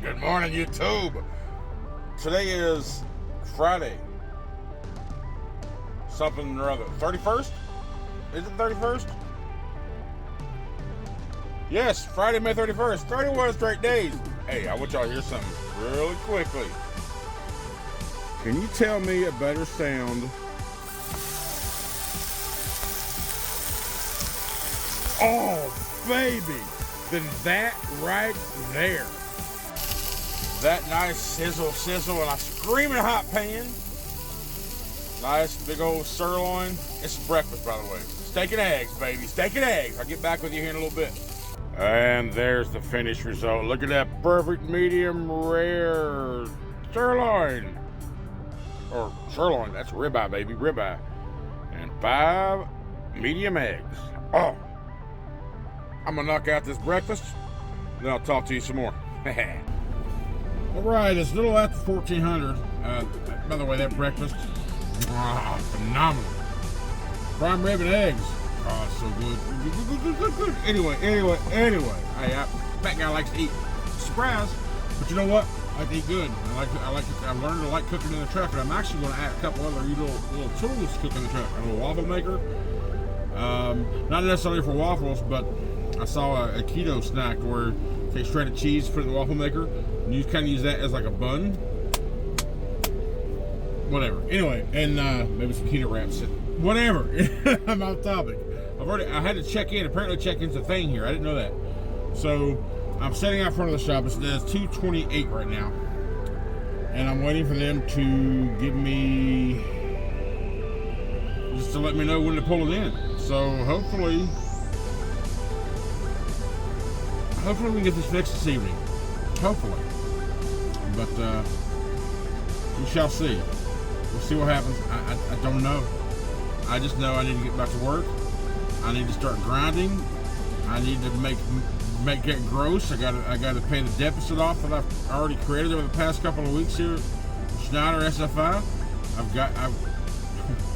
Good morning, YouTube. Today is Friday. Something or other. 31st? Is it 31st? Yes, Friday, May 31st. 31 straight days. Hey, I want y'all to hear something really quickly. Can you tell me a better sound? Oh, baby. Than that right there. That nice sizzle and a screaming hot pan. Nice big old sirloin. It's breakfast, by the way. Steak and eggs, baby. Steak and eggs. I'll get back with you here in a little bit. And there's the finished result. Look at that perfect medium rare sirloin. Or sirloin, that's ribeye, baby, ribeye. And 5 medium eggs. Oh, I'm gonna knock out this breakfast, then I'll talk to you some more. All right, it's a little after 1400. By the way, that breakfast, phenomenal. Prime rib and eggs. Oh, it's so good. Anyway. Hey, that guy likes to eat. Surprise. But you know what? I like to eat good. I've learned to like cooking in the truck, and I'm actually going to add a couple other little tools to cook in the truck. A little waffle maker. Not necessarily for waffles, but I saw a keto snack where you take shredded cheese, put it in the waffle maker, and you kind of use that as like a bun. Whatever. Anyway, and maybe some keto wraps. Whatever. I'm off topic. I had to check in. Apparently, check-in's a thing here. I didn't know that. So I'm sitting out front of the shop. It's 2:28 right now, and I'm waiting for them to give me just to let me know when to pull it in. So hopefully we can get this fixed this evening. Hopefully. But we shall see. We'll see what happens. I don't know. I just know I need to get back to work. I need to start grinding. I need to make it gross. I gotta pay the deficit off that I've already created over the past couple of weeks here. Schneider SFI.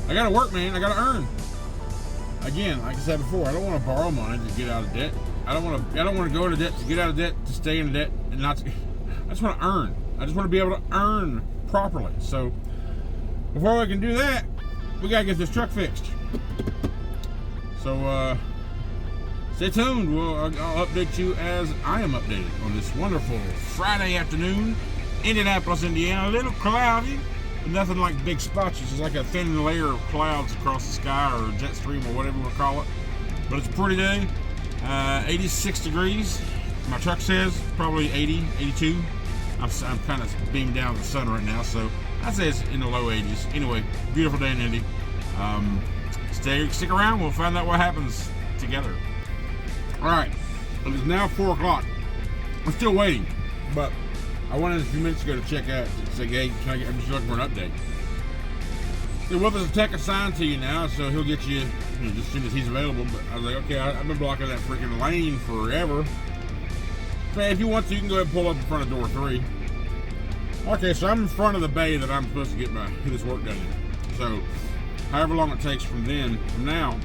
I gotta work, man. I gotta earn. Again, like I said before, I don't want to borrow money to get out of debt. I don't want to go into debt to get out of debt, to stay in debt, and not. I just want to earn. I just want to be able to earn properly. So before we can do that, we gotta get this truck fixed. So stay tuned. I'll update you as I am updated on this wonderful Friday afternoon, Indianapolis, Indiana. A little cloudy, but nothing like big spots. It's just like a thin layer of clouds across the sky, or jet stream, or whatever you want to call it. But it's a pretty day. 86 degrees. My truck says probably 80, 82. I'm kind of beamed down the sun right now, so I'd say it's in the low 80s. Anyway, beautiful day in Indy. Stick around. We'll find out what happens together. All right, it is now 4 o'clock. I'm still waiting, but I wanted a few minutes ago to check out. To say, hey, I'm just looking for an update. Well, there's a tech assigned to you now, so he'll get you, just as soon as he's available. But I was like, okay, I've been blocking that freaking lane forever. So if you want to, you can go ahead and pull up in front of door 3. Okay, so I'm in front of the bay that I'm supposed to get this work done in. So, however long it takes from now,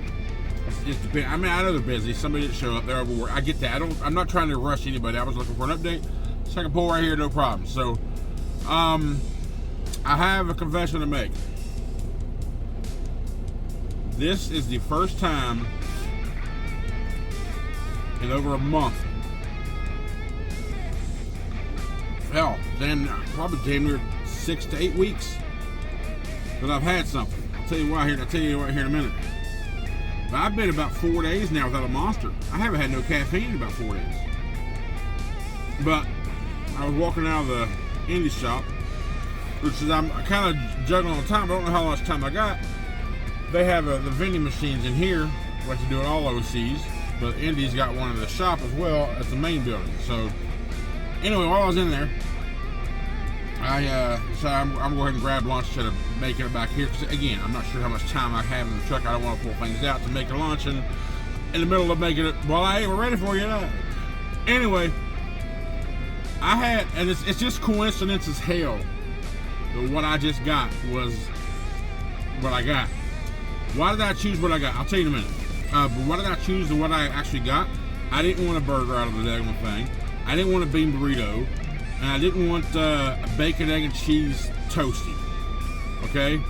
it's just depends. I mean, I know they're busy. Somebody didn't show up. They're overworked. I get that. I'm not trying to rush anybody. I was looking for an update, so I can pull right here, no problem. So, I have a confession to make. This is the first time in over a month. Hell, then probably damn near 6 to 8 weeks that I've had something. I'll tell you right here in a minute. But I've been about 4 days now without a Monster. I haven't had no caffeine in about 4 days. But I was walking out of the Indy shop, which is I'm kind of juggling on time. I don't know how much time I got. They have the vending machines in here, like to do it all OCs, but Indy's got one in the shop as well at the main building. So anyway, while I was in there, I decided I'm going to go ahead and grab lunch instead of making it back here. Because again, I'm not sure how much time I have in the truck. I don't want to pull things out to make a lunch and in the middle of making it, well, hey, we're ready for you now. Anyway, I had, and it's just coincidence as hell. The what I just got was what I got. Why did I choose what I got? I'll tell you in a minute. But why did I choose what I actually got? I didn't want a burger out of the daggone thing. I didn't want a bean burrito. And I didn't want a bacon, egg, and cheese toasty. Okay?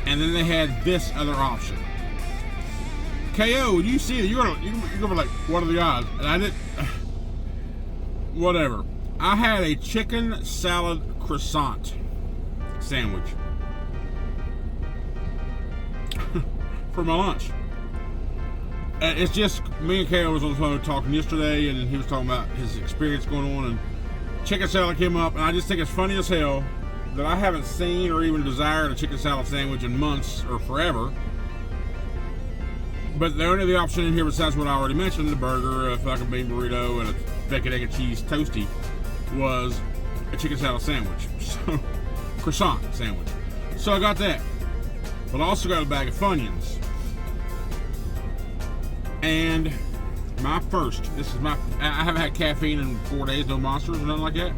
And then they had this other option. KO, you see it, you're gonna be like, what are the odds? And I didn't, whatever. I had a chicken salad croissant sandwich for my lunch. It's just, me and KO was on the phone talking yesterday, and he was talking about his experience going on, and chicken salad came up, and I just think it's funny as hell that I haven't seen or even desired a chicken salad sandwich in months or forever. But the only other option in here besides what I already mentioned, the burger, a fucking bean burrito, and a bacon, egg, and cheese toasty, was a chicken salad sandwich. So, croissant sandwich. So I got that. But I also got a bag of Funyuns. And my first, I haven't had caffeine in 4 days, no Monsters or nothing like that.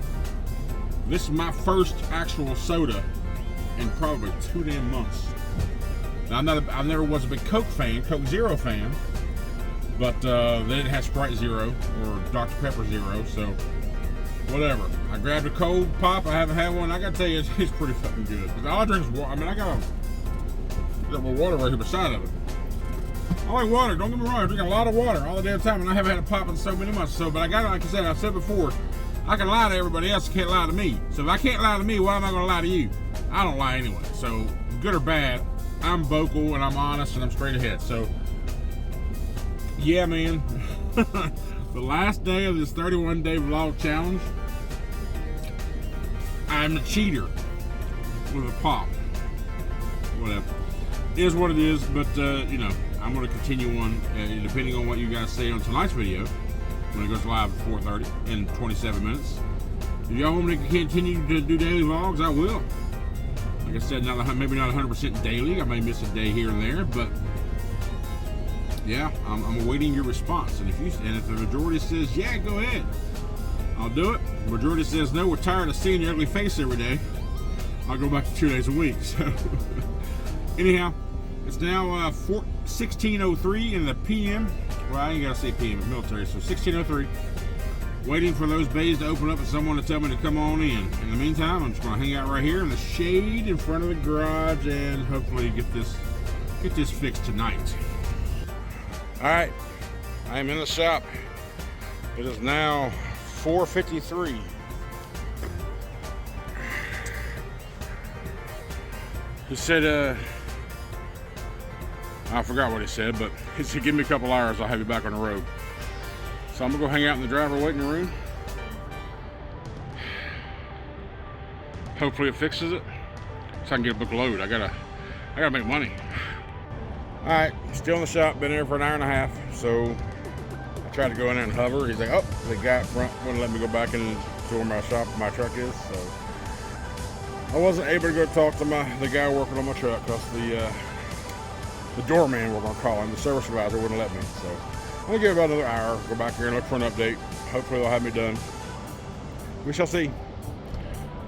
This is my first actual soda in probably 2 damn months. Now, I never was a big Coke fan, Coke Zero fan, but they didn't have Sprite Zero or Dr. Pepper Zero, so whatever. I grabbed a cold pop. I haven't had one. I gotta tell you, it's pretty fucking good. Because all I drink is water. I mean, I got my water right here beside of it. I like water. Don't get me wrong. I drink a lot of water all the damn time, and I haven't had a pop in so many months. So, but I got it. Like I said, I've said before, I can lie to everybody else. I can't lie to me. So if I can't lie to me, why am I gonna lie to you? I don't lie anyway. So good or bad, I'm vocal and I'm honest and I'm straight ahead. So yeah, man. The last day of this 31-day vlog challenge, I'm the cheater with a pop. Whatever. It is what it is, but you know, I'm going to continue on, depending on what you guys say on tonight's video, when it goes live at 4:30 in 27 minutes. If y'all want me to continue to do daily vlogs, I will. Like I said, maybe not 100% daily. I may miss a day here and there, but yeah, I'm awaiting your response. And if the majority says yeah, go ahead, I'll do it. The majority says no, we're tired of seeing your ugly face every day, I'll go back to 2 days a week. So anyhow, it's now 16:03 in the PM. Well, I ain't gotta say PM, it's military, so 16:03. Waiting for those bays to open up and someone to tell me to come on in. In the meantime, I'm just gonna hang out right here in the shade in front of the garage and hopefully get this fixed tonight. All right, I am in the shop. It is now 4:53. He said, I forgot what he said, but he said, give me a couple hours, I'll have you back on the road. So I'm gonna go hang out in the driver waiting room. Hopefully it fixes it, so I can get a book load. I gotta make money. All right, still in the shop, been there for an hour and a half. So I tried to go in there and hover. He's like, oh, the guy up front wouldn't let me go back into where my truck is. So I wasn't able to go talk to the guy working on my truck because the doorman, we're gonna call him, the service supervisor, wouldn't let me. So I'm gonna give it about another hour, go back here and look for an update. Hopefully they'll have me done. We shall see.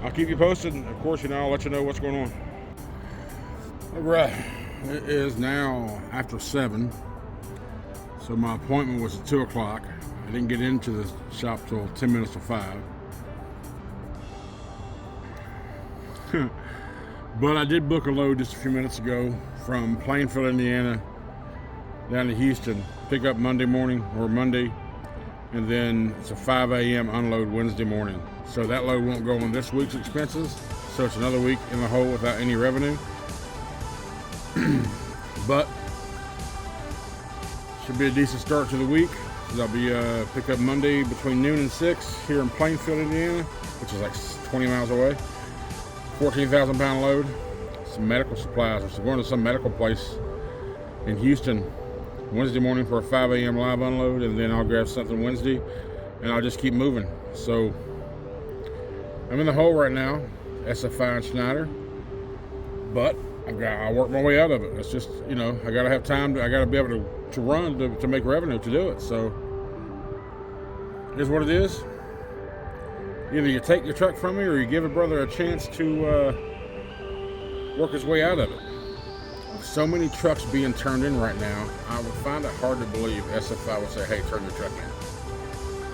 I'll keep you posted. Of course, I'll let you know what's going on. All right, it is now after 7. So my appointment was at 2 o'clock. I didn't get into the shop till 10 minutes to 5. But I did book a load just a few minutes ago from Plainfield, Indiana, down to Houston. Pick up Monday morning or Monday, and then it's a 5 a.m. unload Wednesday morning. So that load won't go on this week's expenses. So it's another week in the hole without any revenue. But should be a decent start to the week. I'll be pick up Monday between noon and 6 here in Plainfield, Indiana, which is like 20 miles away. 14,000 pound load, some medical supplies. So going to some medical place in Houston Wednesday morning for a 5 a.m. live unload, and then I'll grab something Wednesday, and I'll just keep moving. So I'm in the hole right now, SFI and Schneider, but I work my way out of it. It's just, I gotta have time. I gotta be able to run to make revenue to do it. So here's what it is. Either you take your truck from me or you give a brother a chance to work his way out of it. With so many trucks being turned in right now, I would find it hard to believe SFI would say, hey, turn your truck in.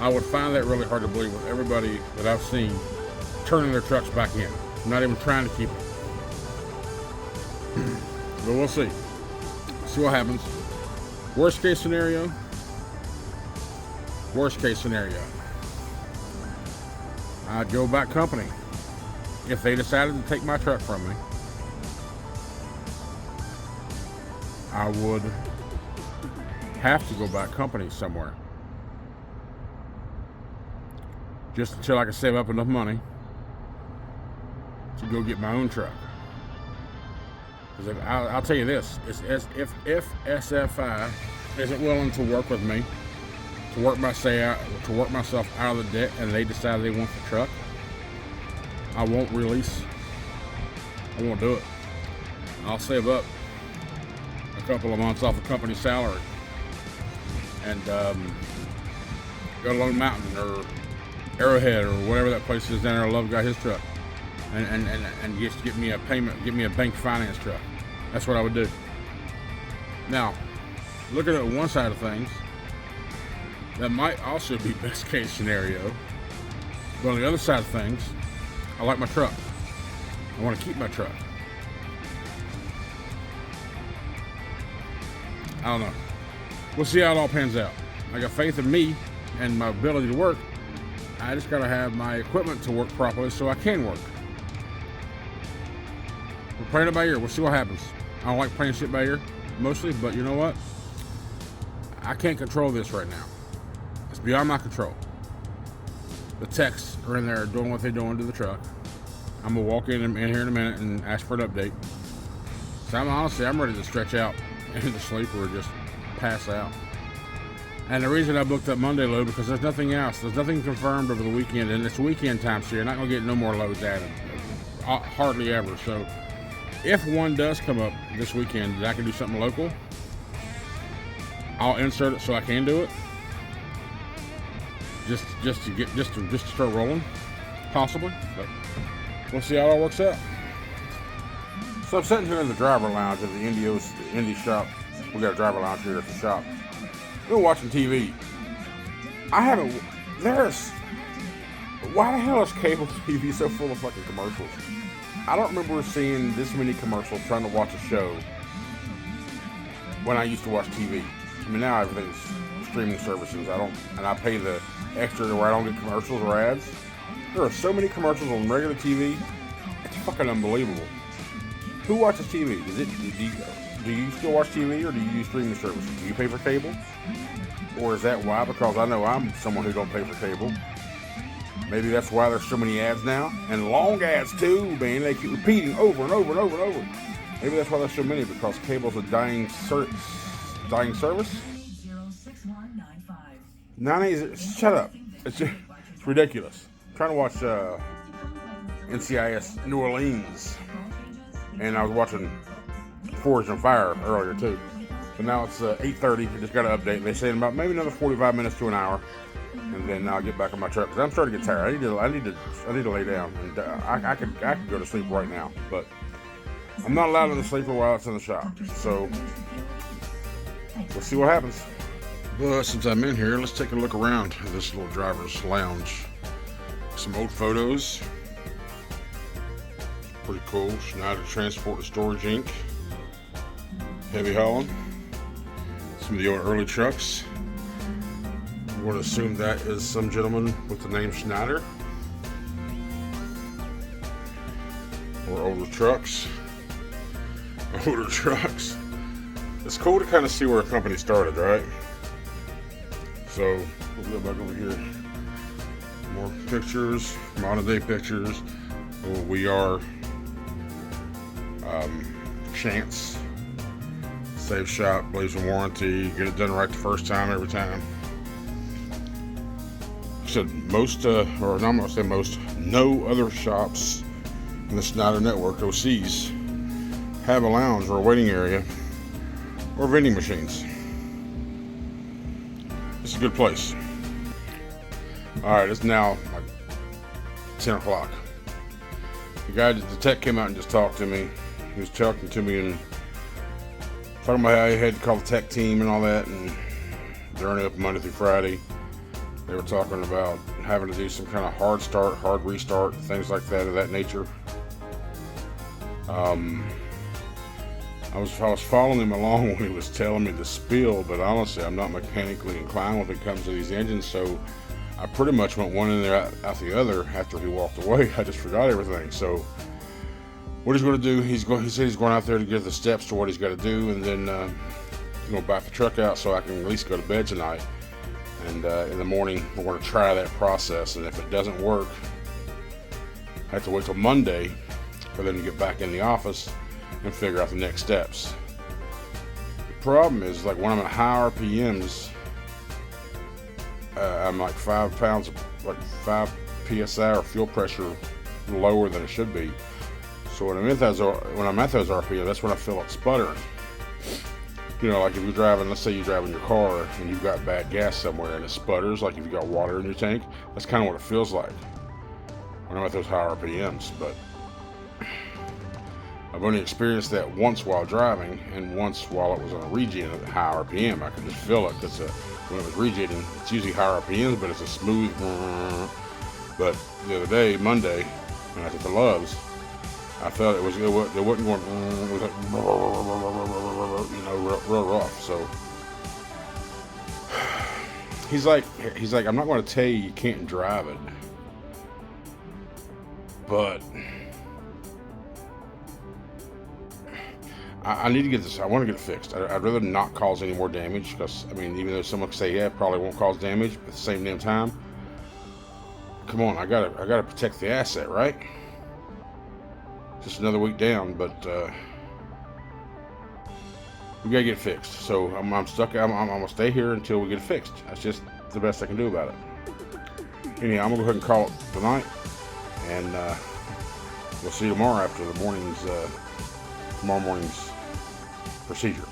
I would find that really hard to believe with everybody that I've seen turning their trucks back in. I'm not even trying to keep it. But we'll see. See what happens. Worst case scenario. I'd go back company. If they decided to take my truck from me, I would have to go back company somewhere. Just until I can save up enough money to go get my own truck. Because I'll tell you this, if SFI isn't willing to work with me, to work myself out of the debt, and they decide they want the truck, I won't do it. I'll save up a couple of months off the company salary and go to Lone Mountain or Arrowhead or whatever that place is down there. I love got his truck, and just get me a bank finance truck. That's what I would do. Now, looking at one side of things, that might also be best case scenario. But on the other side of things, I like my truck. I want to keep my truck. I don't know. We'll see how it all pans out. I got faith in me and my ability to work. I just got to have my equipment to work properly so I can work. We're playing it by ear. We'll see what happens. I don't like playing shit by ear, mostly, but you know what? I can't control this right now. It's beyond my control. The techs are in there doing what they're doing to the truck. I'm going to walk in here in a minute and ask for an update. So I'm ready to stretch out into sleep or just pass out. And the reason I booked that Monday load, because there's nothing else. There's nothing confirmed over the weekend, and it's weekend time, so you're not going to get no more loads added. Hardly ever. So if one does come up this weekend that I can do something local, I'll insert it so I can do it. Just to start rolling, possibly. But we'll see how it all works out. So I'm sitting here in the driver lounge of the Indy shop. We got a driver lounge here at the shop. We're watching TV. Why the hell is cable TV so full of fucking commercials? I don't remember seeing this many commercials trying to watch a show when I used to watch TV. I mean, now everything's streaming services. I pay the extra where I don't get commercials or ads. There are so many commercials on regular TV. It's fucking unbelievable. Who watches TV? Do you still watch TV, or do you use streaming services? Do you pay for cable? Or is that why? Because I know I'm someone who don't pay for cable. Maybe that's why there's so many ads now. And long ads too, man. They keep repeating over and over and over and over. Maybe that's why there's so many, because cable's a dying service. 90s, shut up. It's ridiculous. I'm trying to watch NCIS New Orleans. And I was watching Forged on Fire earlier too. So now it's 8:30. I just got an update. They say in about maybe another 45 minutes to an hour, and then I'll get back on my truck because I'm starting to get tired. I need to lay down, and I could go to sleep right now, but I'm not allowed in the sleeper while it's in the shop. So we'll see what happens. Well, since I'm in here, let's take a look around at this little driver's lounge. Some old photos. Pretty cool. Schneider Transport and Storage Inc. Heavy hauling. Some of the early trucks. I would assume that is some gentleman with the name Schneider. Or older trucks. It's cool to kind of see where a company started, right? So we'll go back over here. More pictures, modern day pictures. We are Chance. Safe shop, believes in warranty, get it done right the first time, every time. Said most, or not I'm gonna say most, no other shops in the Schneider network, OCs, have a lounge or a waiting area or vending machines. It's a good place. Alright, it's now like 10 o'clock. The tech came out and just talked to me. he was talking to me and talking about how he had to call the tech team and all that, and they're only up Monday through Friday. They were talking about having to do some kind of hard start, hard restart, things like that of that nature. I was following him along when he was telling me the spiel, but honestly, I'm not mechanically inclined when it comes to these engines, so I pretty much went one in there out the other after he walked away. I just forgot everything. So what he's going to do, he said he's going out there to give the steps to what he's got to do, and then he's going to back the truck out so I can at least go to bed tonight. And in the morning, we're going to try that process. And if it doesn't work, I have to wait till Monday for them to get back in the office and figure out the next steps. The problem is, like, when I'm at high RPMs, I'm like 5 pounds, like 5 psi or fuel pressure lower than it should be. So when I'm at those RPMs, that's when I feel like sputtering. You know, like if you're driving, let's say you're driving your car and you've got bad gas somewhere and it sputters, like if you've got water in your tank, that's kind of what it feels like when I'm at those high RPMs. But I've only experienced that once while driving, and once while it was on a regen at high RPM. I could just feel it, because when it was regenning, it's usually high RPMs, but it's a smooth. But the other day, Monday, when I took the Loves, I felt it wasn't going. It was like, you know, real rough. So he's like, I'm not going to tell you can't drive it, but I need to get this. I want to get it fixed. I'd rather not cause any more damage, because I mean, even though someone could say, yeah, it probably won't cause damage, but at the same damn time, come on, I gotta protect the asset, right? Just another week down, but we gotta get it fixed. So I'm stuck. I'm gonna stay here until we get it fixed. That's just the best I can do about it. Anyhow, I'm gonna go ahead and call it tonight, and we'll see you tomorrow after the tomorrow morning's procedure.